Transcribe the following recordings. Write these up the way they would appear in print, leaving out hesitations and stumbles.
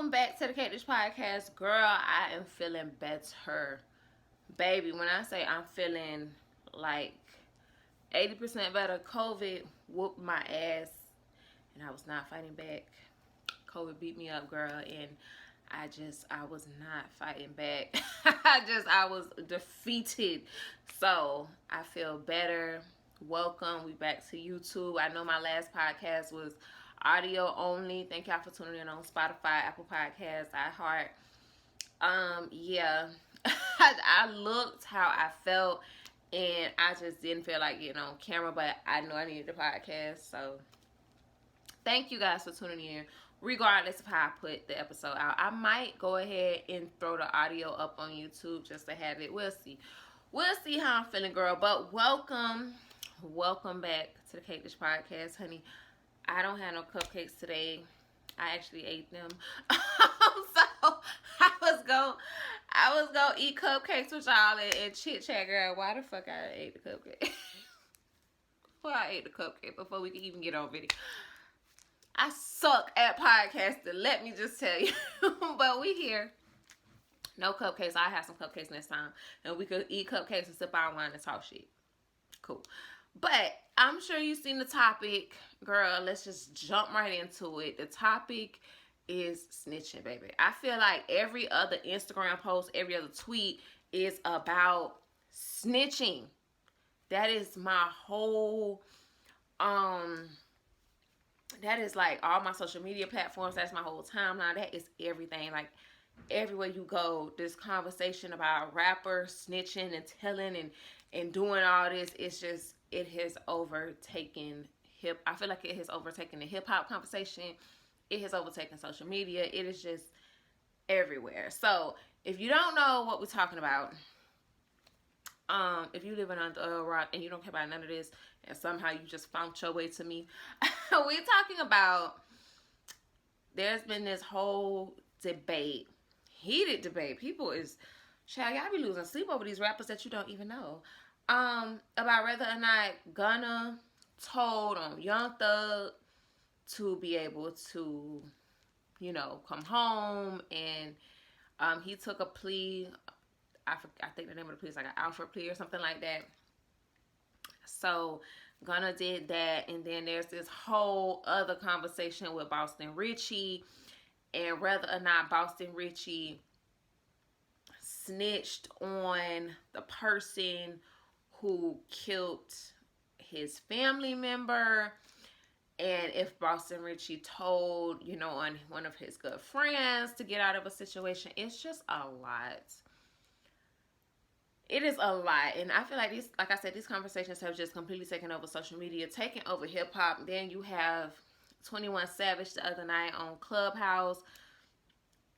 Welcome back to the Cactus Podcast. Girl, I am feeling better. Baby, when I say I'm feeling like 80% better, COVID whooped my ass and I was not fighting back. COVID beat me up, girl, and I was not fighting back. I was defeated. So I feel better. Welcome. We back to YouTube. I know my last podcast was audio only. Thank y'all for tuning in on Spotify, Apple Podcasts, iHeart. Yeah. I looked how I felt and I just didn't feel like getting on camera, but I know I needed the podcast. So thank you guys for tuning in. Regardless of how I put the episode out, I might go ahead and throw the audio up on YouTube just to have it. We'll see. We'll see how I'm feeling, girl. But welcome back to the Cake Dish Podcast, honey. I don't have no cupcakes today. I actually ate them. So I was gonna eat cupcakes with y'all and chit chat, girl. Why the fuck I ate the cupcake? Before we could even get on video. I suck at podcasting, let me just tell you. But we here. No cupcakes. I'll have some cupcakes next time. And we could eat cupcakes and sip our wine and talk shit. Cool. But I'm sure you've seen the topic. Girl, let's just jump right into it. The topic is snitching, baby. I feel like every other Instagram post, every other tweet is about snitching. That is my whole... that is like all my social media platforms. That's my whole timeline. That is everything. Like everywhere you go, this conversation about rappers snitching and telling and doing all this. It's just, it has overtaken I feel like it has overtaken the hip hop conversation. It has overtaken social media. It is just everywhere. So if you don't know what we're talking about, if you live under a rock and you don't care about none of this, and somehow you just found your way to me, we're talking about, there's been this whole debate, heated debate. People is, child, y'all be losing sleep over these rappers that you don't even know, about whether or not Gunna told on Young Thug to be able to, you know, come home, and he took a plea. I think the name of the plea is like an Alfred plea or something like that. So Gunna did that, and then there's this whole other conversation with Boston Richie and whether or not Boston Richie snitched on the person who killed his family member, and if Boston Richie told, you know, on one of his good friends to get out of a situation. It's just a lot. It is a lot, and I feel like these, like I said, these conversations have just completely taken over social media, taken over hip hop. Then you have 21 Savage the other night on Clubhouse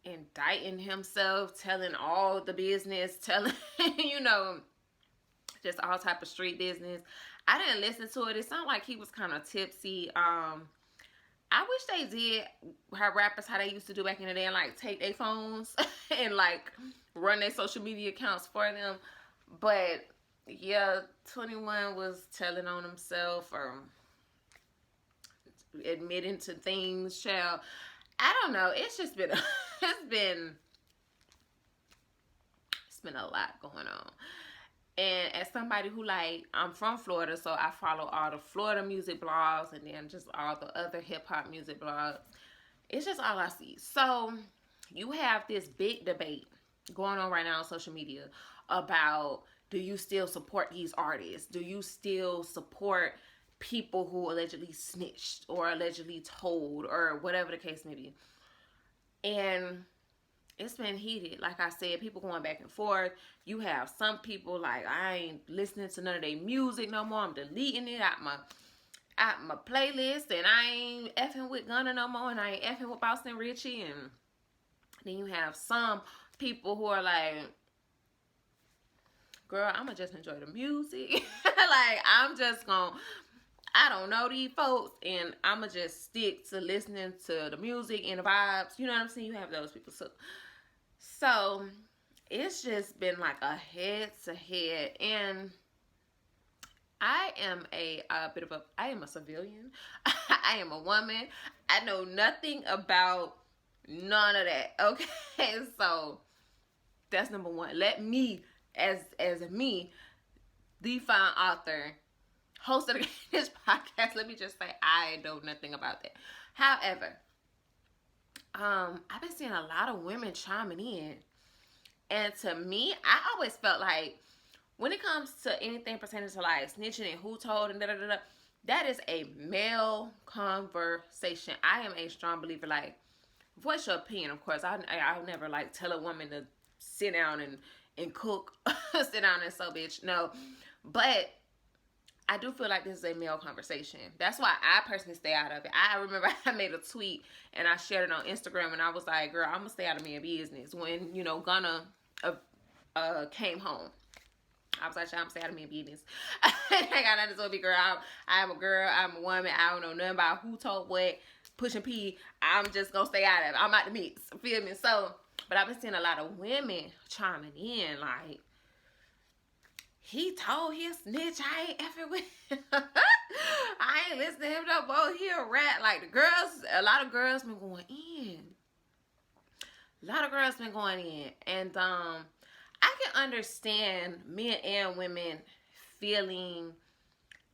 indicting himself, telling all the business, telling, you know, just all type of street business. I didn't listen to it. It sounded like he was kind of tipsy. I wish they did have rappers how they used to do back in the day and like take their phones and like run their social media accounts for them. But yeah, 21 was telling on himself or admitting to things, child. I don't know. It's just been it's been a lot going on. And as somebody who, like, I'm from Florida, so I follow all the Florida music blogs and then just all the other hip hop music blogs. It's just all I see. So you have this big debate going on right now on social media about, do you still support these artists? Do you still support people who allegedly snitched or allegedly told or whatever the case may be? And it's been heated. Like I said, people going back and forth. You have some people like, I ain't listening to none of their music no more. I'm deleting it out my playlist, and I ain't effing with Gunna no more, and I ain't effing with Boston Richie. And then you have some people who are like, girl, I'ma just enjoy the music. Like, I'm just gonna, I don't know these folks, and I'ma just stick to listening to the music and the vibes. You know what I'm saying? You have those people too. So it's just been like a head to head, and I am I am a civilian. I am a woman. I know nothing about None of that. Okay, so that's number one. Let me, as me, the fine author, host of this podcast, let me just say I know nothing about that. However, I've been seeing a lot of women chiming in, and to me, I always felt like when it comes to anything pertaining to like snitching and who told and da da da, that is a male conversation. I am a strong believer. Like, voice your opinion, of course. I'll never like tell a woman to sit down and cook, sit down and so bitch. No, but I do feel like this is a male conversation. That's why I personally stay out of it. I remember I made a tweet and I shared it on Instagram and I was like, girl, I'm gonna stay out of men's business. When, you know, Gunna came home, I was like, I'm gonna stay out of men's business. I got nothing to do with me, girl. I'm a girl, I'm a woman. I don't know nothing about who told what, pushing P. I'm just gonna stay out of it. I'm out the mix. Feel me? So, but I've been seeing a lot of women chiming in like, he told he a snitch. I ain't effing with him. I ain't listening to him no more. He a rat. Like the girls, a lot of girls been going in. A lot of girls been going in. And I can understand men and women feeling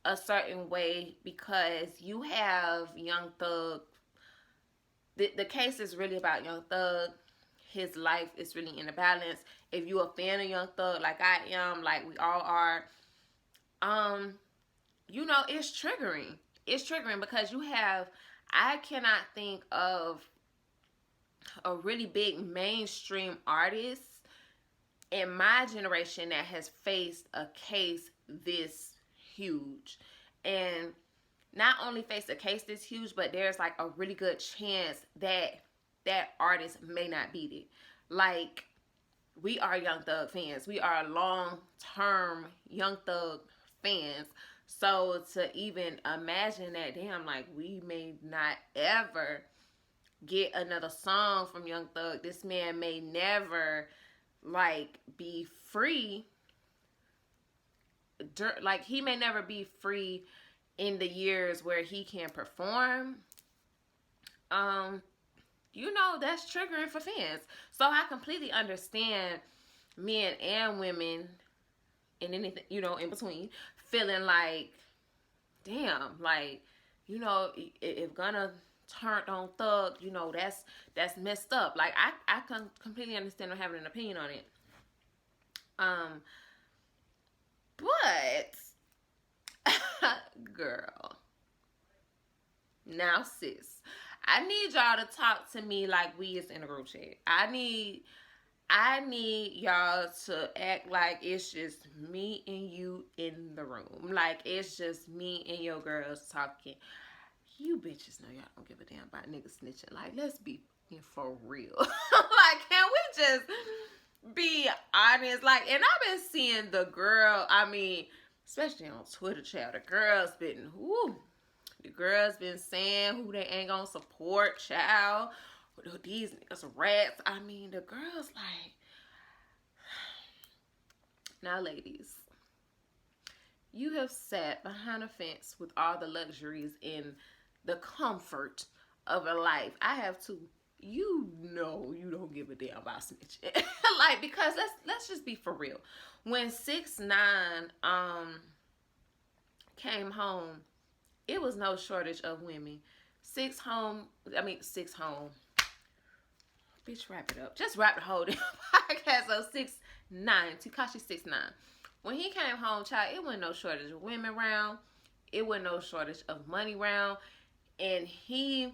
a certain way because you have Young Thug. The case is really about Young Thug. His life is really in a balance. If you a fan of Young Thug, like I am, like we all are, you know, it's triggering. It's triggering because you have, I cannot think of a really big mainstream artist in my generation that has faced a case this huge. And not only faced a case this huge, but there's like a really good chance that that artist may not beat it. Like, we are Young Thug fans. We are long-term Young Thug fans. So to even imagine that, damn, like, we may not ever get another song from Young Thug. This man may never, like, be free. Like, he may never be free in the years where he can perform. You know, that's triggering for fans. So I completely understand men and women and anything, you know, in between, feeling like, damn, like, you know, if Gunna turned on Thug, you know, that's messed up. Like, I can completely understand having an opinion on it. But girl, now sis, I need y'all to talk to me like we is in a group chat. I need y'all to act like it's just me and you in the room. Like it's just me and your girls talking. You bitches know y'all don't give a damn about niggas snitching. Like, let's be for real. Like, can we just be honest? Like, and I've been seeing the girl, I mean, especially on Twitter, child, the girls been, whoo. The girls been saying who they ain't gonna support, child. These niggas rats. I mean, the girls like... Now, ladies, you have sat behind a fence with all the luxuries and the comfort of a life. I have too. You know you don't give a damn about snitching. Like, because let's just be for real. When 6ix9ine came home, it was no shortage of women. Six home. Bitch, wrap it up. Just wrap the whole damn podcast of 6ix9ine, tekashi 6ix9ine. When he came home, child, it wasn't no shortage of women around. It wasn't no shortage of money around. And he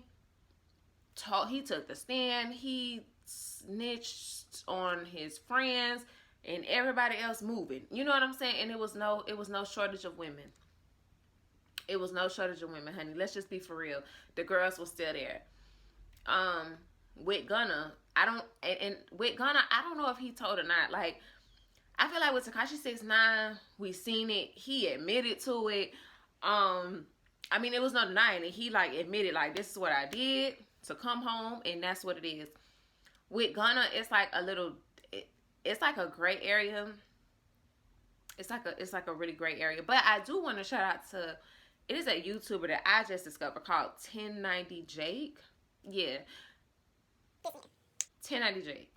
took the stand. He snitched on his friends and everybody else moving. You know what I'm saying? And it was no shortage of women. It was no shortage of women, honey. Let's just be for real. The girls were still there. With Gunna, with Gunna, I don't know if he told or not. Like, I feel like with tekashi 6ix9ine, we seen it. He admitted to it. I mean, it was no denying it. He like admitted, like, this is what I did to come home, and that's what it is. With Gunna, it's like a little, it's like a gray area. It's like a really gray area. But I do want to shout out to, it is a YouTuber that I just discovered called 1090 Jake. Yeah. 1090 Jake.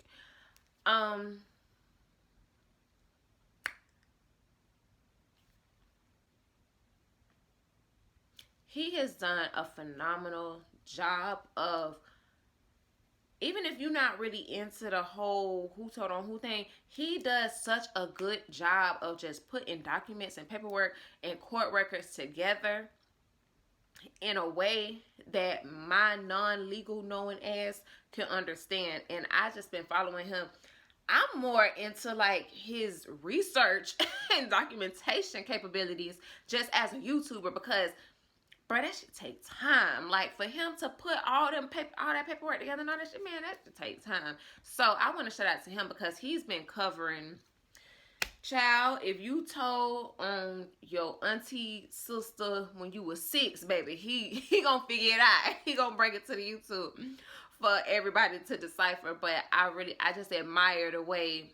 Um, he has done a phenomenal job of, even if you're not really into the whole who told on who thing, he does such a good job of just putting documents and paperwork and court records together in a way that my non-legal knowing ass can understand. And I just been following him. I'm more into like his research and documentation capabilities just as a YouTuber, because bro, that shit take time. Like, for him to put all that paperwork together and all that shit, man, that should take time. So I want to shout out to him because he's been covering. Child, if you told your auntie sister when you was 6, baby, he gonna figure it out. He gonna bring it to the YouTube for everybody to decipher. But I just admire the way.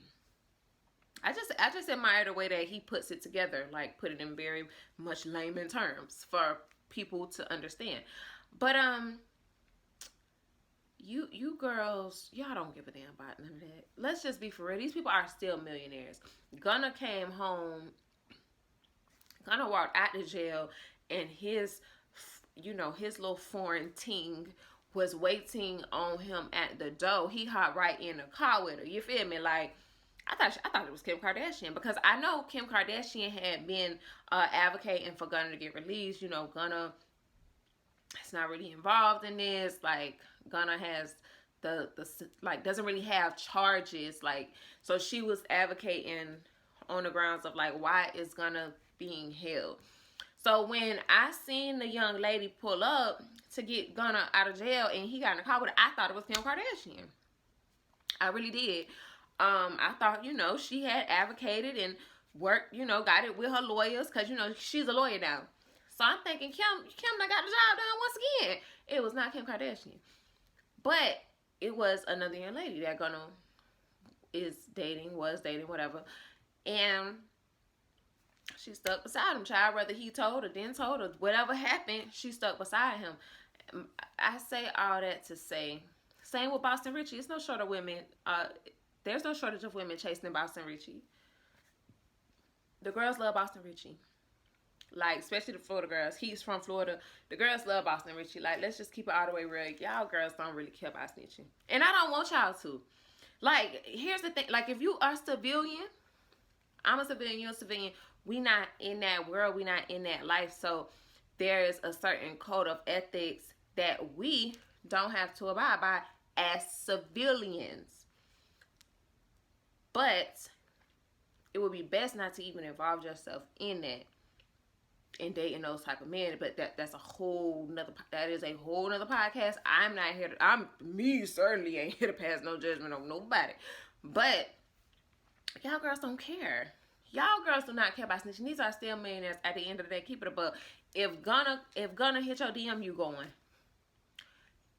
I just admire the way that he puts it together, like put it in very much layman terms for people to understand. But you girls, y'all don't give a damn about none of that. Let's just be for real. These people are still millionaires. Gunna came home. Gunna walked out of jail, and his little foreign ting was waiting on him at the door. He hopped right in the car with her. You feel me? Like, I thought it was Kim Kardashian, because I know Kim Kardashian had been advocating for Gunna to get released. You know, Gunna is not really involved in this. Like, Gunna has the doesn't really have charges. Like, so she was advocating on the grounds of like, why is Gunna being held? So when I seen the young lady pull up to get Gunna out of jail and he got in the car with her, I thought it was Kim Kardashian. I really did. I thought, she had advocated and worked, got it with her lawyers, because, she's a lawyer now. So I'm thinking Kim done got the job done once again. It was not Kim Kardashian. But it was another young lady that Gunna was dating, whatever. And she stuck beside him, child. Whether he told her, didn't told her, whatever happened, she stuck beside him. I say all that to say, same with Boston Richie. It's no shortage of women. There's no shortage of women chasing Boston Richie. The girls love Boston Richie. Like, especially the Florida girls. He's from Florida. The girls love Boston Richie. Like, let's just keep it all the way real. Y'all girls don't really care about snitching. And I don't want y'all to. Like, here's the thing. Like, if you are a civilian, I'm a civilian, you're a civilian. We not in that world. We not in that life. So, there is a certain code of ethics that we don't have to abide by as civilians. But it would be best not to even involve yourself in that and dating those type of men. But that's a whole nother podcast. I'm not here to, certainly ain't here to pass no judgment on nobody. But y'all girls don't care. Y'all girls do not care about snitching. These are still millionaires at the end of the day. Keep it above. If Gunna hit your DM, you going.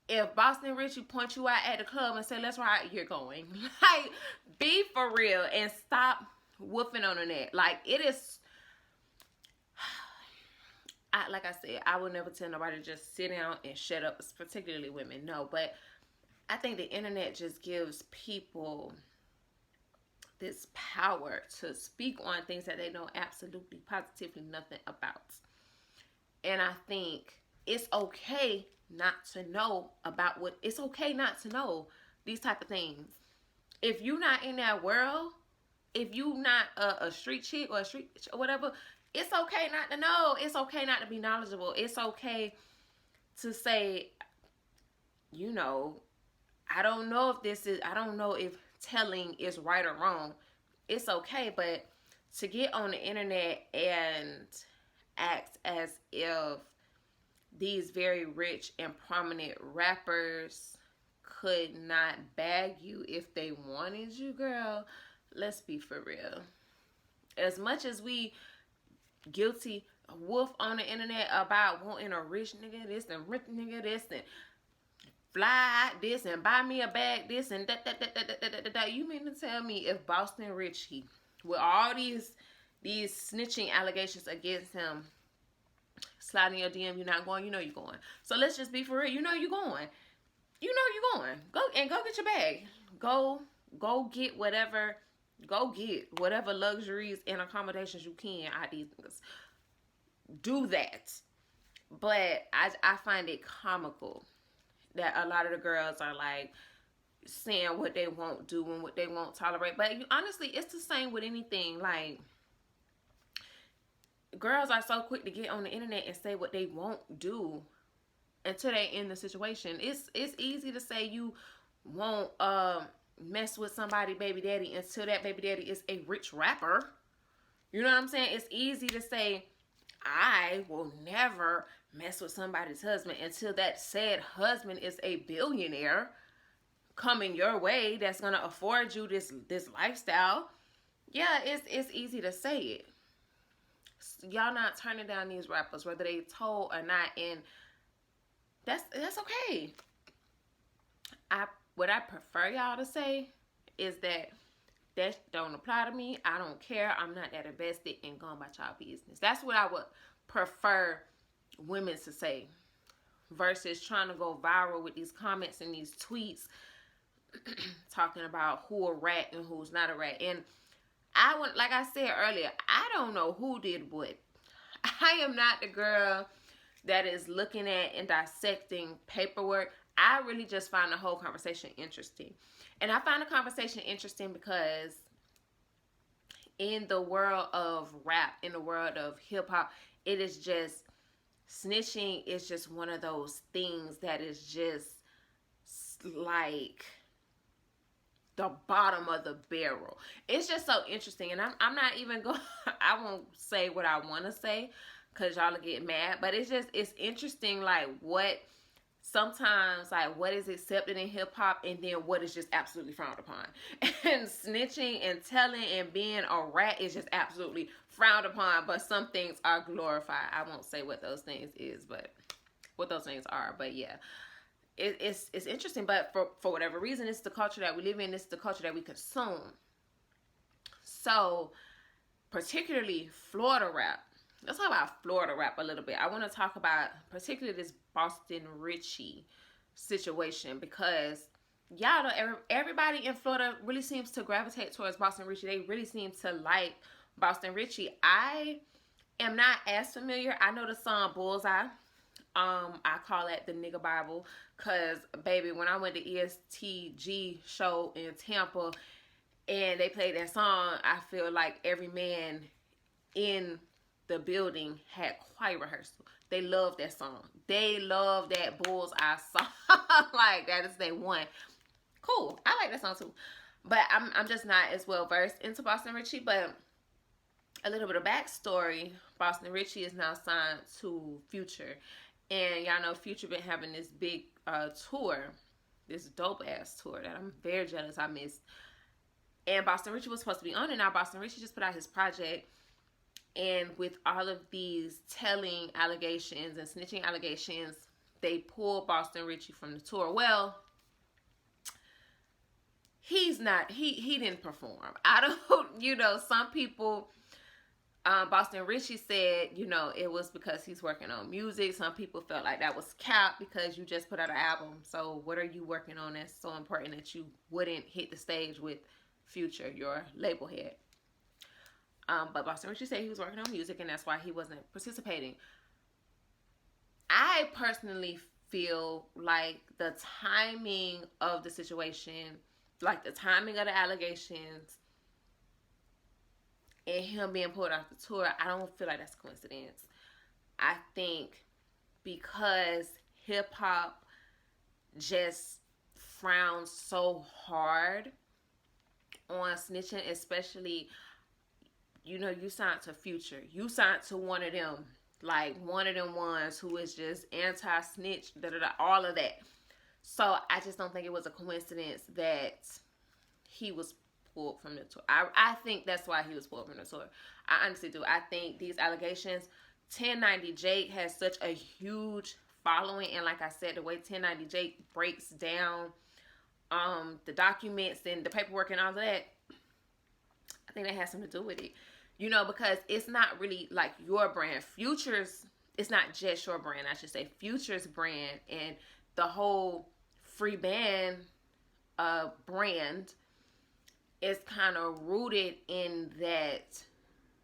If Boston Richie point you out at the club and say, let's ride, you're going. Like, be for real and stop woofing on the net. Like, it is, like I said, I would never tell nobody to just sit down and shut up, particularly women. No, but I think the internet just gives people this power to speak on things that they know absolutely, positively nothing about. And I think it's okay not to know about it's okay not to know these type of things. If you not in that world, if you not a street chick or a street bitch or whatever, it's okay not to know. It's okay not to be knowledgeable. It's okay to say, I don't know if telling is right or wrong. It's okay, but to get on the internet and act as if these very rich and prominent rappers could not bag you if they wanted you, girl, let's be for real. As much as we guilty wolf on the internet about wanting a rich nigga this and rich nigga this and fly this and buy me a bag this and that, you mean to tell me if Boston Richie, with all these snitching allegations against him, sliding your DM, you're not going, you're going. So let's just be for real. You're going. you know you're going. Go get your bag. Go get whatever. Go get whatever luxuries and accommodations you can out these niggas. Do that. But I find it comical that a lot of the girls are like saying what they won't do and what they won't tolerate. But honestly, it's the same with anything. Like, girls are so quick to get on the internet and say what they won't do until they in the situation. It's easy to say you won't mess with somebody baby daddy until that baby daddy is a rich rapper. You know what I'm saying? It's easy to say I will never mess with somebody's husband until that said husband is a billionaire coming your way that's gonna afford you this lifestyle. Yeah, it's easy to say it. Y'all not turning down these rappers whether they told or not, and that's okay. What I prefer y'all to say is that don't apply to me. I don't care. I'm not that invested in going about y'all business. That's what I would prefer women to say versus trying to go viral with these comments and these tweets talking about who a rat and who's not a rat. And like I said earlier, I don't know who did what. I am not the girl that is looking at and dissecting paperwork. I really just find the whole conversation interesting. And I find the conversation interesting because in the world of rap, in the world of hip hop, it is just, snitching is just one of those things that is just like the bottom of the barrel. It's just so interesting. And I'm not even going, I won't say what I want to say because y'all will get mad. But it's interesting, like what is accepted in hip hop and then what is just absolutely frowned upon. And snitching and telling and being a rat is just absolutely frowned upon, but some things are glorified. I won't say what those things is, but what those things are. But yeah, it's interesting. But for whatever reason, it's the culture that we live in. It's the culture that we consume. So particularly Florida rap. Let's talk about Florida rap a little bit. I want to talk about particularly this Boston Richie situation because y'all know everybody in Florida really seems to gravitate towards Boston Richie. They really seem to like Boston Richie. I am not as familiar. I know the song Bullseye. I call it the nigga Bible because, baby, when I went to ESTG show in Tampa and they played that song, I feel like every man in the building had choir rehearsal. They love that song. They love that Bullseye song. Like, that is they one. Cool. I like that song too. But I'm just not as well versed into Boston Richie. But a little bit of backstory. Boston Richie is now signed to Future. And y'all know Future been having this big tour. This dope ass tour that I'm very jealous I missed. And Boston Richie was supposed to be on it. Now Boston Richie just put out his project. And with all of these telling allegations and snitching allegations, they pulled Boston Richie from the tour. Well, he's not, he didn't perform. I don't, some people, Boston Richie said, it was because he's working on music. Some people felt like that was cap because you just put out an album. So what are you working on that's so important that you wouldn't hit the stage with Future, your label head? But Boston Richie said he was working on music and that's why he wasn't participating. I personally feel like the timing of the situation, like the timing of the allegations and him being pulled off the tour, I don't feel like that's a coincidence. I think because hip hop just frowns so hard on snitching, especially, you signed to Future. You signed to one of them, like one of them ones who is just anti-snitch, all of that. So I just don't think it was a coincidence that he was pulled from the tour. I think that's why he was pulled from the tour. I honestly do. I think these allegations, 1090 Jake has such a huge following, and like I said, the way 1090 Jake breaks down the documents and the paperwork and all of that, I think that has something to do with it. Because it's not really like your brand. Future's, it's not just your brand, I should say. Future's brand and the whole free band brand is kind of rooted in that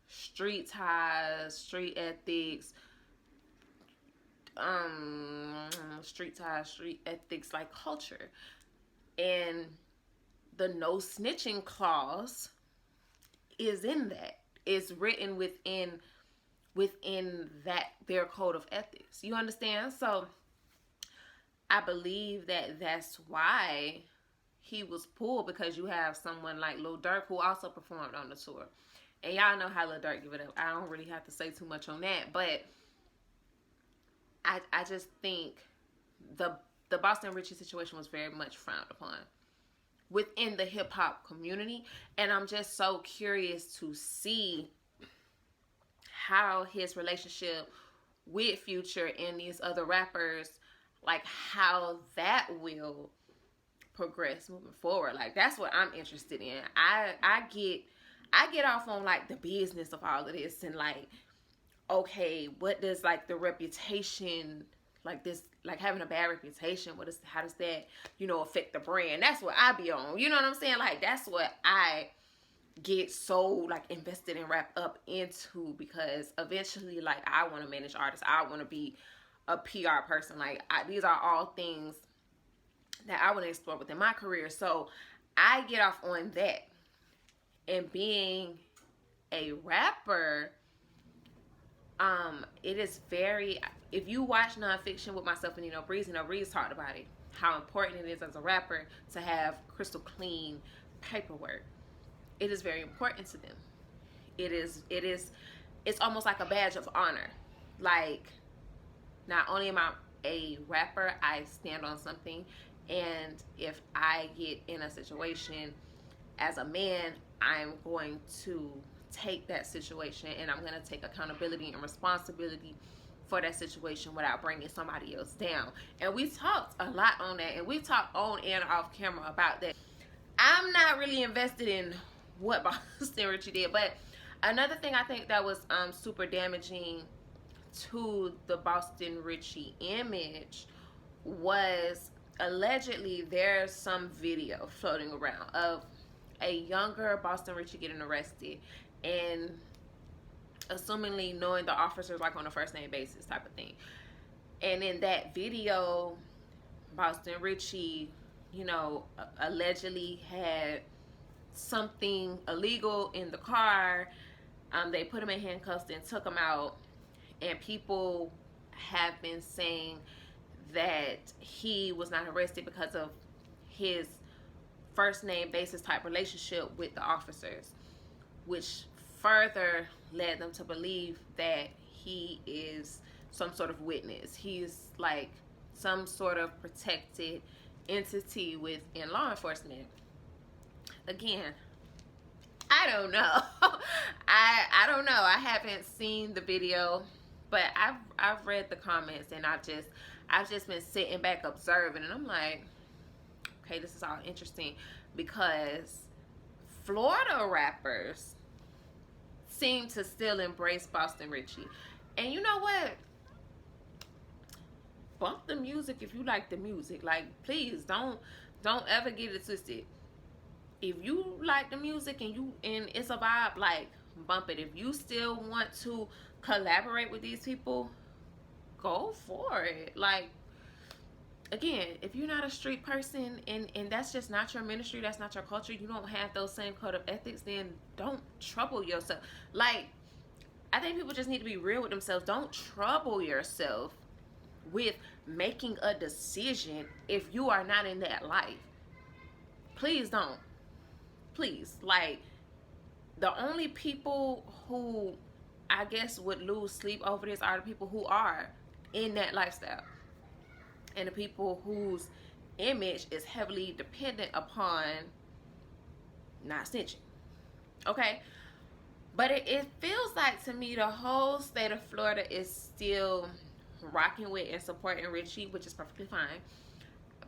street ties, street ethics, street ethics, like culture. And the no snitching clause is in that. It's written within that their code of ethics. You understand? So I believe that that's why he was pulled, because you have someone like Lil Durk, who also performed on the tour. And y'all know how Lil Durk give it up. I don't really have to say too much on that, but I just think the Boston Richie situation was very much frowned upon within the hip hop community, and I'm just so curious to see how his relationship with Future and these other rappers, like how that will progress moving forward. Like, that's what I'm interested in. I get off on like the business of all of this, and like, okay, what does like the reputation, like this, like having a bad reputation, how does that, affect the brand? That's what I be on. You know what I'm saying? Like, that's what I get so like invested and wrapped up into, because eventually, like, I want to manage artists. I want to be a PR person. Like, these are all things that I want to explore within my career. So I get off on that. And being a rapper, it is very, if you watch nonfiction with myself and Breeze talked about it, how important it is as a rapper to have crystal clean paperwork. It is very important to them. It's almost like a badge of honor. Like, not only am I a rapper, I stand on something, and if I get in a situation as a man, I'm going to take that situation, and I'm going to take accountability and responsibility for that situation without bringing somebody else down. And we talked a lot on that, and we talked on and off camera about that. I'm not really invested in what Boston Richie did, but another thing I think that was super damaging to the Boston Richie image was, allegedly there's some video floating around of a younger Boston Richie getting arrested, and assumingly knowing the officers like on a first name basis type of thing. And in that video, Boston Richie, allegedly had something illegal in the car. They put him in handcuffs and took him out, and people have been saying that he was not arrested because of his first name basis type relationship with the officers, which further led them to believe that he is some sort of witness. He's like some sort of protected entity within law enforcement. Again, I don't know. I don't know. I haven't seen the video, but I've read the comments, and I've just been sitting back observing, and I'm like, okay, this is all interesting, because Florida rappers seem to still embrace Boston Richie. And you know what? Bump the music if you like the music. Like, please don't ever get it twisted. If you like the music and it's a vibe, like, bump it. If you still want to collaborate with these people, go for it. Like, again, if you're not a street person and that's just not your ministry, that's not your culture, you don't have those same code of ethics, then don't trouble yourself. Like, I think people just need to be real with themselves. Don't trouble yourself with making a decision if you are not in that life. Please don't. Please. Like, the only people who I guess would lose sleep over this are the people who are in that lifestyle, and the people whose image is heavily dependent upon not snitching. Okay? But it feels like, to me, the whole state of Florida is still rocking with and supporting Richie, which is perfectly fine.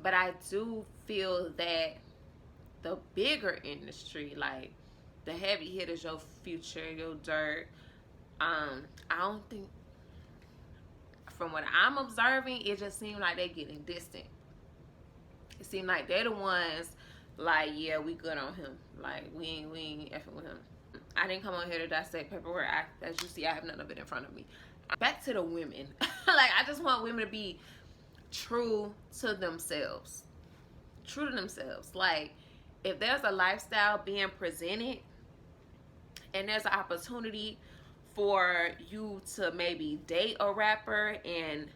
But I do feel that the bigger industry, like the heavy hitters, your Future, your Dirt, I don't think, from what I'm observing, it just seems like they're getting distant. It seemed like they're the ones like, yeah, we good on him. Like we ain't effing with him. I didn't come on here to dissect paperwork. As you see, I have none of it in front of me. Back to the women. Like, I just want women to be true to themselves. True to themselves. Like, if there's a lifestyle being presented and there's an opportunity for you to maybe date a rapper and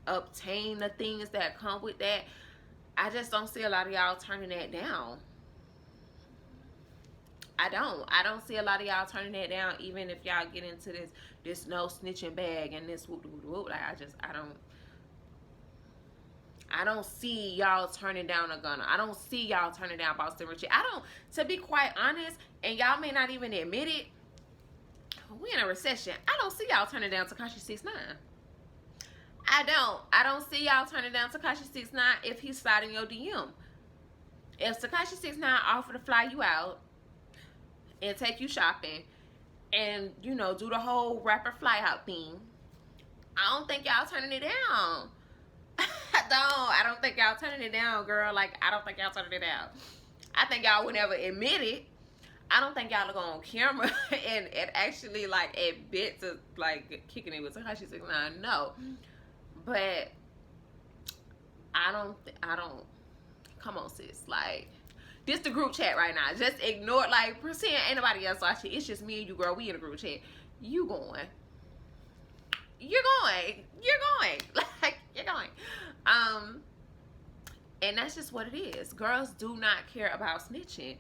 obtain the things that come with that, I just don't see a lot of y'all turning that down. I don't see a lot of y'all turning that down, even if y'all get into this no snitching bag and this whoop whoop whoop. Like, I don't see y'all turning down a gunna. I don't see y'all turning down Boston Richie. I don't, to be quite honest, and y'all may not even admit it, we in a recession. I don't see y'all turning down Tekashi 6ix9ine. I don't see y'all turning down Tekashi 6ix9ine if he's sliding your DM. If Tekashi 6ix9ine offer to fly you out and take you shopping and, you know, do the whole rapper fly out thing, I don't think y'all turning it down. I don't think y'all turning it down, girl. Like, I don't think y'all turning it down. I think y'all would never admit it. I don't think y'all go on camera and actually, like, admit to, like, kicking it with Tekashi 6ix9ine. No. But I don't, come on, sis. Like, this the group chat right now. Just ignore, like, pretend ain't nobody else watching. It's just me and you, girl. We in a group chat. You're going. Like, you're going. And that's just what it is. Girls do not care about snitching.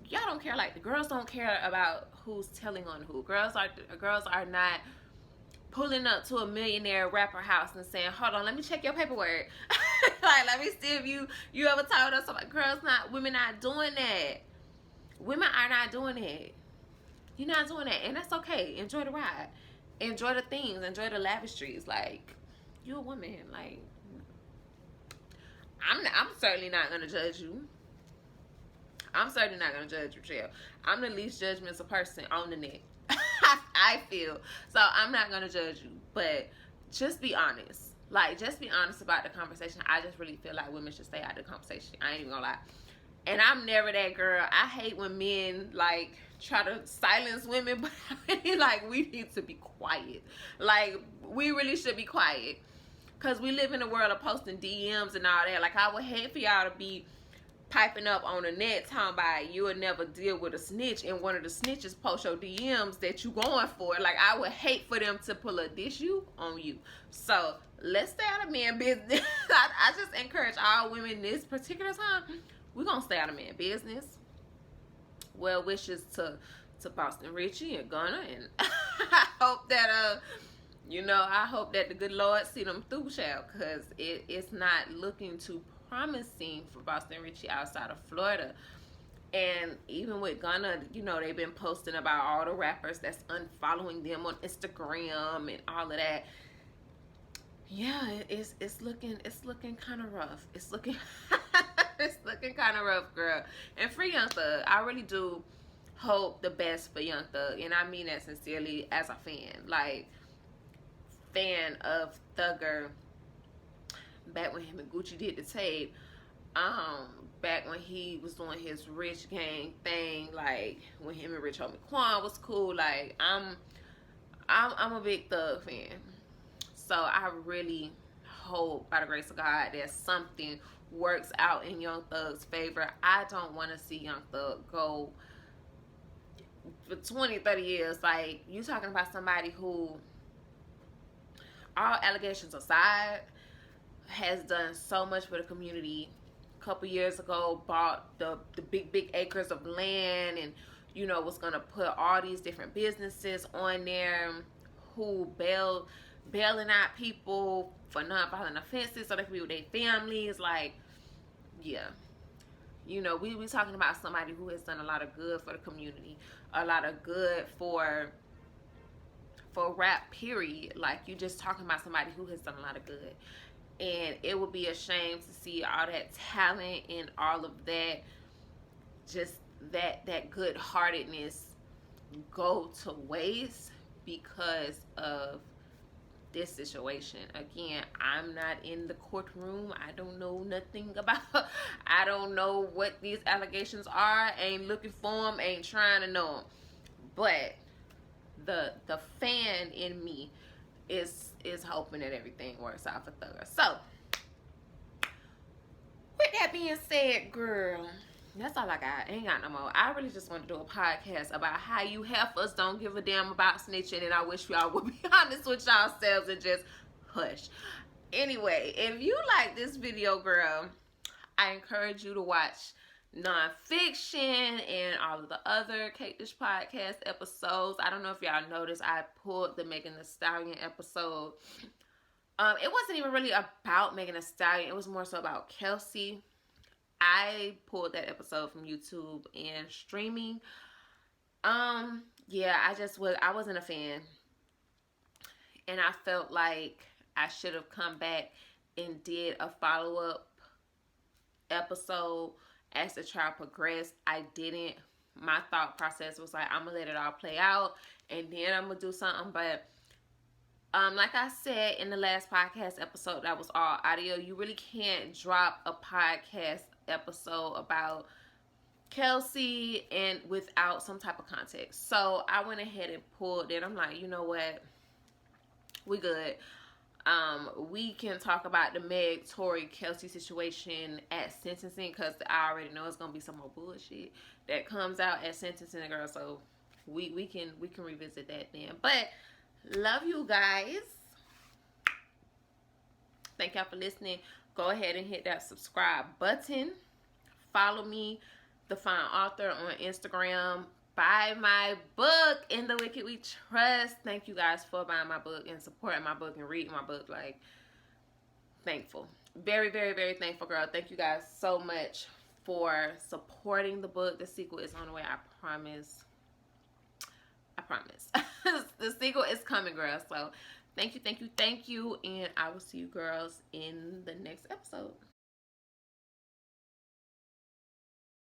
Y'all don't care. Like, the girls don't care about who's telling on who. Girls are not pulling up to a millionaire rapper house and saying, hold on, let me check your paperwork. Like, let me see if you ever told us about. Women not doing that. Women are not doing that. You're not doing that, and that's okay. Enjoy the ride. Enjoy the things. Enjoy the lavishries. Like, you're a woman. Like, I'm certainly not gonna judge you. I'm certainly not gonna judge you, Jill. I'm the least judgmental person on the net. I feel. So I'm not gonna judge you. But just be honest. Like, just be honest about the conversation. I just really feel like women should stay out of the conversation. I ain't even gonna lie. And I'm never that girl. I hate when men, like, try to silence women, but I mean, like, we need to be quiet. Like, we really should be quiet. Because we live in a world of posting DMs and all that. Like, I would hate for y'all to be piping up on the net talking about you would never deal with a snitch and one of the snitches post your DMs that you going for. Like, I would hate for them to pull a dish you on you. So, let's stay out of man business. I just encourage all women this particular time. We're going to stay out of man business. Well wishes to Boston Richie and Gunna. And I hope that, I hope that the good Lord see them through, child. Because it's not looking too promising for Boston Richie outside of Florida. And even with Gunna, they've been posting about all the rappers that's unfollowing them on Instagram and all of that. Yeah, it's looking kind of rough. It's looking kind of rough, girl. And free Young Thug. I really do hope the best for Young Thug, and I mean that sincerely as a fan. Like, fan of Thugger. Back when him and Gucci did the tape, back when he was doing his Rich Gang thing, like when him and Rich Homie Quan was cool. Like, I'm a big Thug fan. So I really hope, by the grace of God, that something works out in Young Thug's favor. I don't want to see Young Thug go for 20, 30 years. Like, you talking about somebody who, all allegations aside, has done so much for the community. A couple years ago, bought the big acres of land and, was going to put all these different businesses on there, who bailing out people for non-violent offenses so they can be with their families. Like, yeah. We talking about somebody who has done a lot of good for the community, a lot of good for rap, period. Like, you just talking about somebody who has done a lot of good. And it would be a shame to see all that talent and all of that, just that good-heartedness go to waste because of this situation. Again, I'm not in the courtroom. I don't know nothing about, I don't know what these allegations are. Ain't looking for them, ain't trying to know them. But the fan in me is hoping that everything works out for Thugger. So, with that being said, girl, that's all I got. I ain't got no more. I really just want to do a podcast about how you heifers don't give a damn about snitching, and I wish y'all would be honest with yourselves and just hush. Anyway, if you like this video, girl, I encourage you to watch Nonfiction and all of the other Cake Dish podcast episodes. I don't know if y'all noticed, I pulled the Megan Thee Stallion episode. It wasn't even really about Megan Thee Stallion. It was more so about Kelsey. I pulled that episode from YouTube and streaming. Yeah, I wasn't a fan. And I felt like I should have come back and did a follow-up episode as the trial progressed. I didn't. My thought process was like, I'm gonna let it all play out and then I'm gonna do something. But like I said in the last podcast episode that was all audio, you really can't drop a podcast episode about Kelsey and without some type of context. So I went ahead and pulled it. I'm like, you know what, we good. We can talk about the Meg, Tory, Kelsey situation at sentencing, because I already know it's gonna be some more bullshit that comes out at sentencing, girl. So we can revisit that then. But love you guys. Thank y'all for listening. Go ahead and hit that subscribe button. Follow me, The Fine Author, on Instagram. Buy my book, In the Wicked We Trust. Thank you guys for buying my book and supporting my book and reading my book. Like, thankful. Very, very, very thankful, girl. Thank you guys so much for supporting the book. The sequel is on the way, I promise. I promise. The sequel is coming, girl. So thank you, thank you, thank you. And I will see you girls in the next episode.